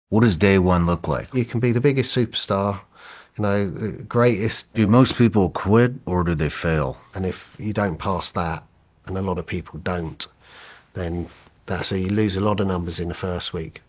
What does day one look like? You can be the biggest superstar, the greatest, Do most people quit or do they fail? and if you don't pass that, and a lot of people don't, then that's how you lose a lot of numbers in the first week.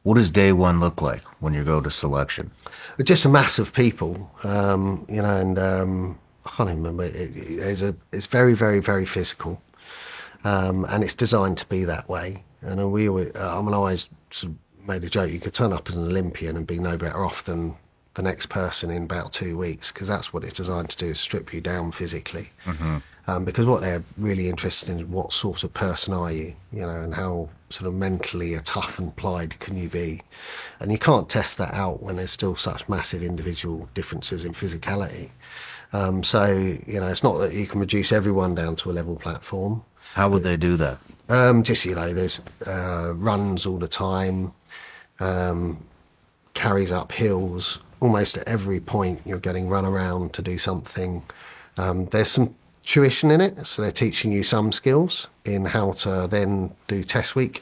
What does day one look like when you go to selection? Just a mass of people, and I can't even remember. It's very, very, very physical, and it's designed to be that way. And I always sort of made a joke. You could turn up as an Olympian and be no better off than the next person in about 2 weeks, because that's what it's designed to do, is strip you down physically. Because what they're really interested in is what sort of person are you, and how sort of mentally tough and plied can you be. And you can't test that out when there's still such massive individual differences in physicality. It's not that you can reduce everyone down to a level platform. How would they do that? There's runs all the time, carries up hills. Almost at every point you're getting run around to do something. There's some tuition in it, so they're teaching you some skills in how to then do test week,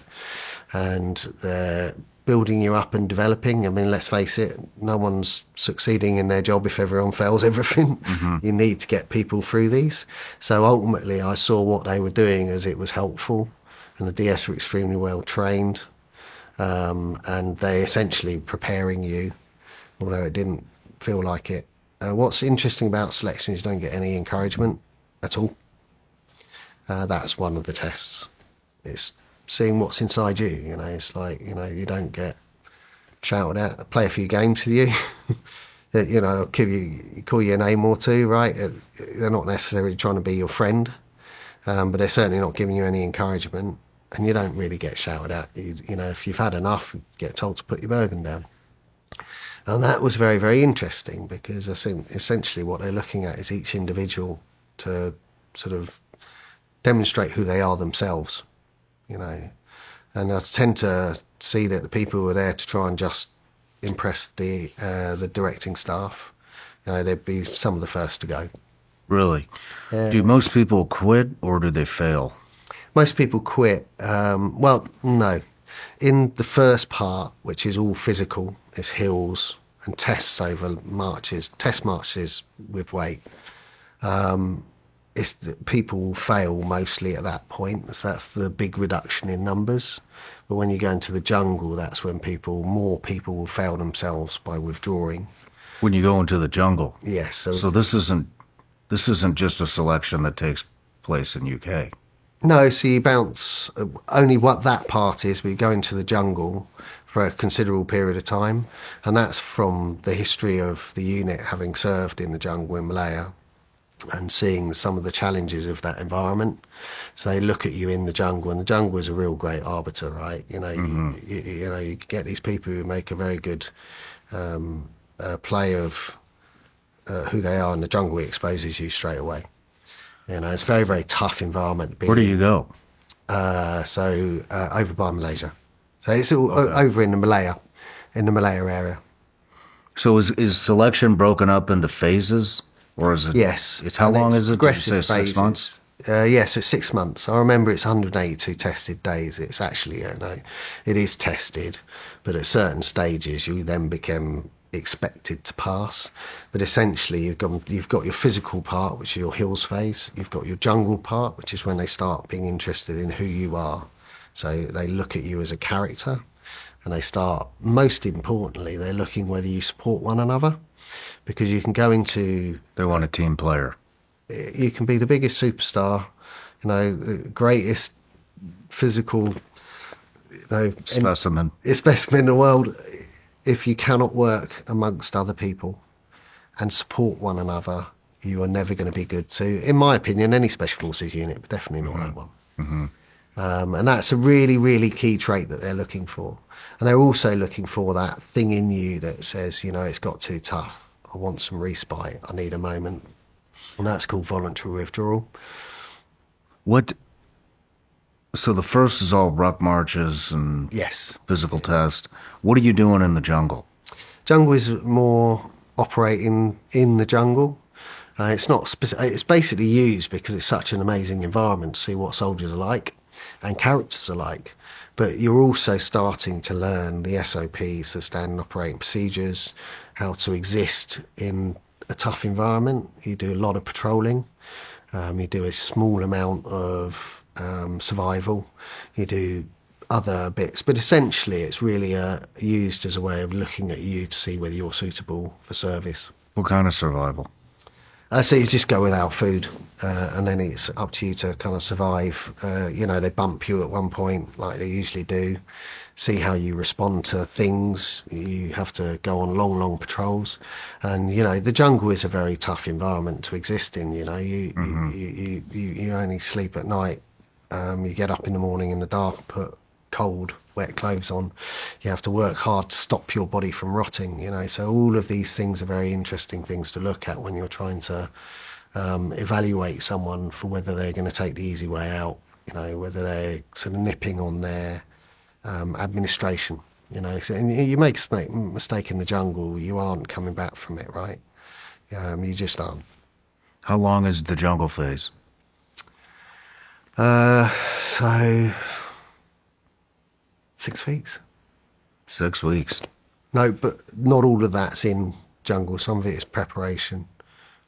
and they're building you up and developing. I mean, let's face it, no one's succeeding in their job if everyone fails everything. You need to get people through these. So ultimately I saw what they were doing as it was helpful, and the DS were extremely well trained, and they essentially preparing you, although it didn't feel like it. What's interesting about selection is you don't get any encouragement at all. That's one of the tests. It's seeing what's inside you. It's like, you don't get shouted at. Play a few games with you. Call you a name or two, right? They're not necessarily trying to be your friend, but they're certainly not giving you any encouragement. And you don't really get shouted at. If you've had enough, you get told to put your Bergen down. And that was very, very interesting, because I think essentially what they're looking at is each individual to sort of demonstrate who they are themselves, And I tend to see that the people who are there to try and just impress the directing staff, they'd be some of the first to go. Really? Do most people quit or do they fail? Most people quit. Well, no. In the first part, which is all physical, it's hills and tests over marches, test marches with weight. People fail mostly at that point, so that's the big reduction in numbers. But when you go into the jungle, that's when more people will fail themselves by withdrawing. When you go into the jungle? Yes. So this isn't just a selection that takes place in UK. No, so you bounce, only what that part is, we go into the jungle for a considerable period of time, and that's from the history of the unit having served in the jungle in Malaya and seeing some of the challenges of that environment. So they look at you in the jungle, and the jungle is a real great arbiter, right? You get these people who make a very good play of who they are, and the jungle exposes you straight away. It's a very, very tough environment to be in. Where do you go? Over by Malaysia. So it's all over in the Malaya area. So is selection broken up into phases? Or is it? Yes. How long is it? Did you say Progressive 6 months? Yes, it's 6 months. I remember it's 182 tested days. It's actually, it is tested, but at certain stages you then become expected to pass. But essentially you've got your physical part, which is your hills phase. You've got your jungle part, which is when they start being interested in who you are. So they look at you as a character, and they start, most importantly, they're looking whether you support one another, because you can go into... They want a team player. You can be the biggest superstar, the greatest physical, Specimen. specimen in the world. If you cannot work amongst other people and support one another, you are never going to be good. So, in my opinion, any special forces unit, but definitely not that one. And that's a really, really key trait that they're looking for. And they're also looking for that thing in you that says, it's got too tough. I want some respite. I need a moment. And that's called voluntary withdrawal. So the first is all ruck marches and Yes. physical test. What are you doing in the jungle? Jungle is more operating in the jungle. It's not. It's basically used because it's such an amazing environment to see what soldiers are like and characters are like. but you're also starting to learn the SOPs, the standard operating procedures, how to exist in a tough environment. You do a lot of patrolling. You do a small amount of survival. You do other bits, but essentially it's really used as a way of looking at you to see whether you're suitable for service. What kind of survival? So you just go without food, and then it's up to you to kind of survive. They bump you at one point, like they usually do. See how you respond to things. You have to go on long, long patrols, and the jungle is a very tough environment to exist in. You only sleep at night. You get up in the morning in the dark, put cold, wet clothes on. You have to work hard to stop your body from rotting. So all of these things are very interesting things to look at when you're trying to evaluate someone for whether they're going to take the easy way out. Whether they're sort of nipping on their administration. So, and you make a mistake in the jungle, you aren't coming back from it, right? You just aren't. How long is the jungle phase? So 6 weeks. 6 weeks. No, but not all of that's in jungle. Some of it is preparation.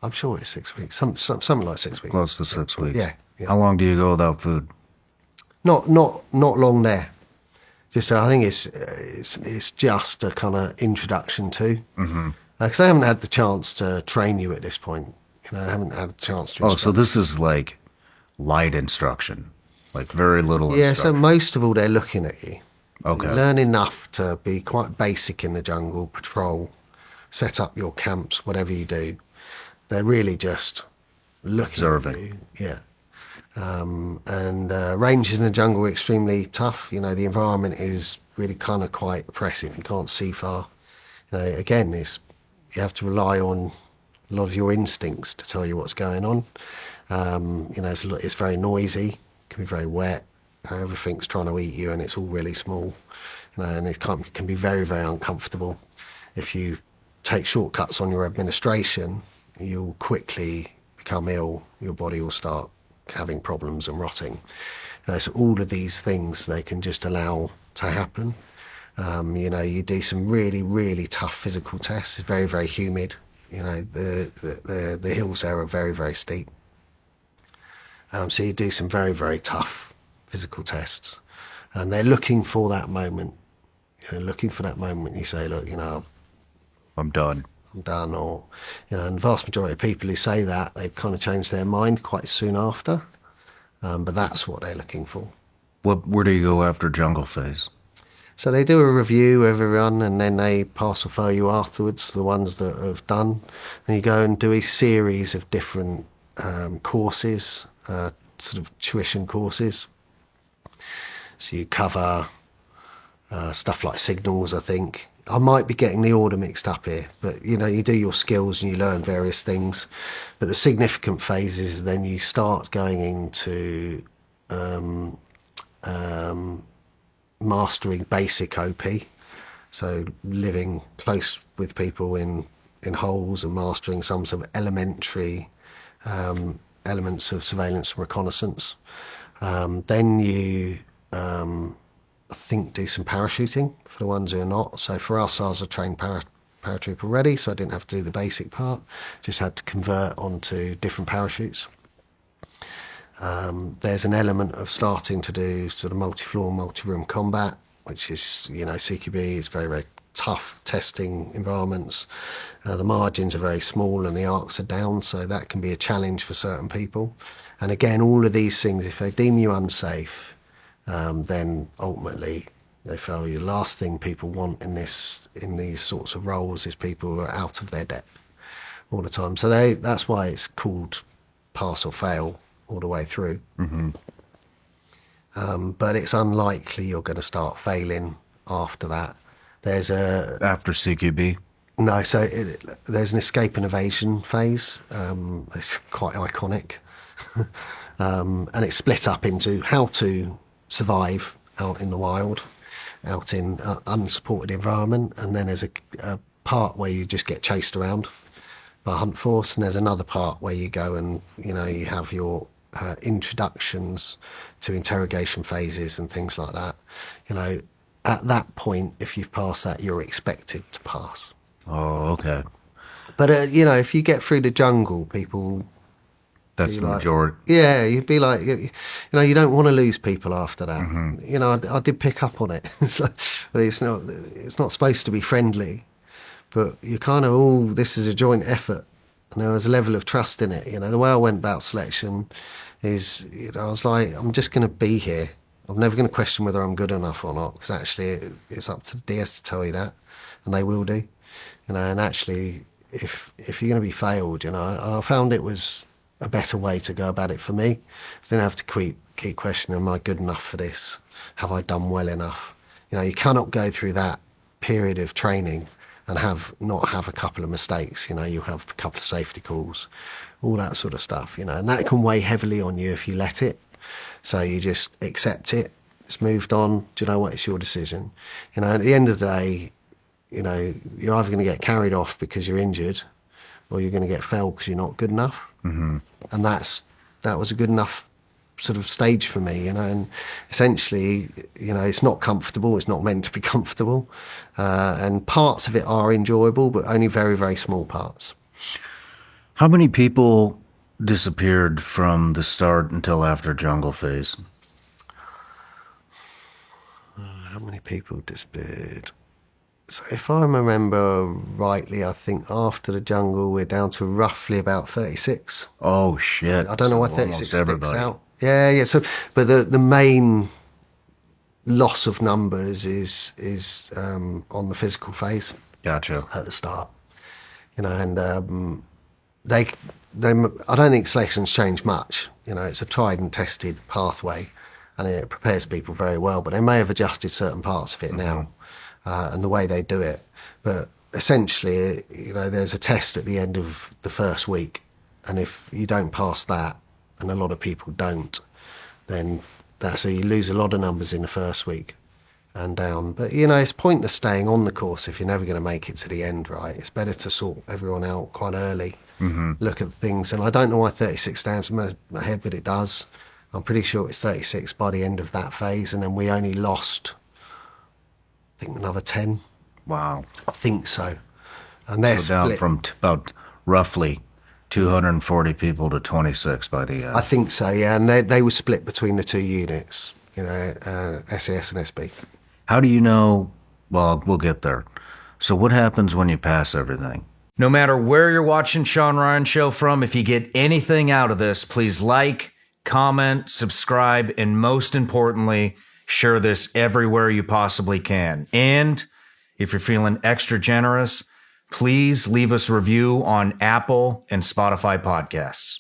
I'm sure it's 6 weeks. Something like 6 weeks. Close to 6 weeks. Yeah. How long do you go without food? Not long there. Just I think it's just a kind of introduction to. Because I haven't had the chance to train you at this point. I haven't had a chance to. Oh, so this is like light instruction, like very little Yeah, instruction. so most of all, they're looking at you. Okay. Learn enough to be quite basic in the jungle, patrol, set up your camps, whatever you do. They're really just looking Observing. at you. Yeah. And ranges in the jungle are extremely tough. The environment is really kind of quite oppressive. You can't see far. Again, you have to rely on a lot of your instincts to tell you what's going on. It's very noisy, can be very wet. Everything's trying to eat you, and it's all really small. And it can be very, very uncomfortable. If you take shortcuts on your administration, you'll quickly become ill. Your body will start having problems and rotting. So all of these things they can just allow to happen. You do some really, really tough physical tests. It's very, very humid. The hills there are very, very steep. So you do some very, very tough physical tests, and they're looking for that moment. Looking for that moment. You say, look, I'm done. I'm done, or and the vast majority of people who say that, they've kind of changed their mind quite soon after. But that's what they're looking for. Where do you go after jungle phase? So they do a review of everyone, and then they pass or fail you afterwards, the ones that have done. And you go and do a series of different courses, sort of tuition courses. So you cover stuff like signals, I think. I might be getting the order mixed up here, but you do your skills and you learn various things. But the significant phases, then you start going into mastering basic OP. So living close with people in holes and mastering some sort of elementary elements of surveillance and reconnaissance. Then you I think do some parachuting for the ones who are not. So for us, I was a trained paratrooper already, so I didn't have to do the basic part. Just had to convert onto different parachutes. There's an element of starting to do sort of multi-floor, multi-room combat, which is, CQB is very, very tough testing environments. The margins are very small and the arcs are down, so that can be a challenge for certain people. And again, all of these things, if they deem you unsafe, then ultimately they fail you. The last thing people want in these sorts of roles is people who are out of their depth all the time. So that's why it's called pass or fail all the way through. But it's unlikely you're going to start failing after that. After CQB? No, so there's an escape and evasion phase. It's quite iconic. And it's split up into how to survive out in the wild, out in unsupported environment, and then there's a part where you just get chased around by a hunt force, and there's another part where you go and you have your introductions to interrogation phases and things like that. You know, at that point, if you've passed that, you're expected to pass. Oh, okay. But you know, if you get through the jungle, people That's be the like, majority. yeah, you'd be like, you know, you don't want to lose people after that. You know, I did pick up on it. But it's not supposed to be friendly. But you kind of, oh, this is a joint effort. And there was a level of trust in it. You know, the way I went about selection is, you know, I was like, I'm just going to be here. I'm never going to question whether I'm good enough or not, because actually it's up to the DS to tell you that, and they will do. You know, and actually, if you're going to be failed, you know, and I found it was a better way to go about it for me. I didn't have to keep questioning, am I good enough for this? Have I done well enough? You know, you cannot go through that period of training and not have a couple of mistakes. You know, you have a couple of safety calls, all that sort of stuff, you know, and that can weigh heavily on you if you let it. So you just accept it. It's moved on. Do you know what? It's your decision. You know, at the end of the day, you know, you're either going to get carried off because you're injured, or you're going to get failed because you're not good enough. Mm-hmm. And that was a good enough sort of stage for me, you know. And essentially, you know, it's not comfortable. It's not meant to be comfortable. And parts of it are enjoyable, but only very, very small parts. How many people disappeared from the start until after jungle phase? How many people disappeared? So if I remember rightly, I think after the jungle, we're down to roughly about 36. Oh shit! I don't know why So 36 almost sticks everybody. out. Yeah. So, but the main loss of numbers is on the physical phase Gotcha. at the start. You know, and they I don't think selection's changed much. You know, it's a tried and tested pathway, and it prepares people very well. But they may have adjusted certain parts of it now, and the way they do it. But essentially, you know, there's a test at the end of the first week, and if you don't pass that, and a lot of people don't, then so you lose a lot of numbers in the first week and down. But you know, it's pointless staying on the course if you're never going to make it to the end, right? It's better to sort everyone out quite early, look at things. And I don't know why 36 stands in my head, but it does. I'm pretty sure it's 36 by the end of that phase, and then we only lost, I think, another 10. Wow. I think so. And they're So down split. from about roughly 240 people to 26 by the end. I think so, yeah. And they were split between the two units, you know, SAS and SB. How do you know? Well, we'll get there. So what happens when you pass everything? No matter where you're watching Sean Ryan Show from, if you get anything out of this, please like, comment, subscribe, and most importantly, share this everywhere you possibly can. And if you're feeling extra generous, please leave us a review on Apple and Spotify podcasts.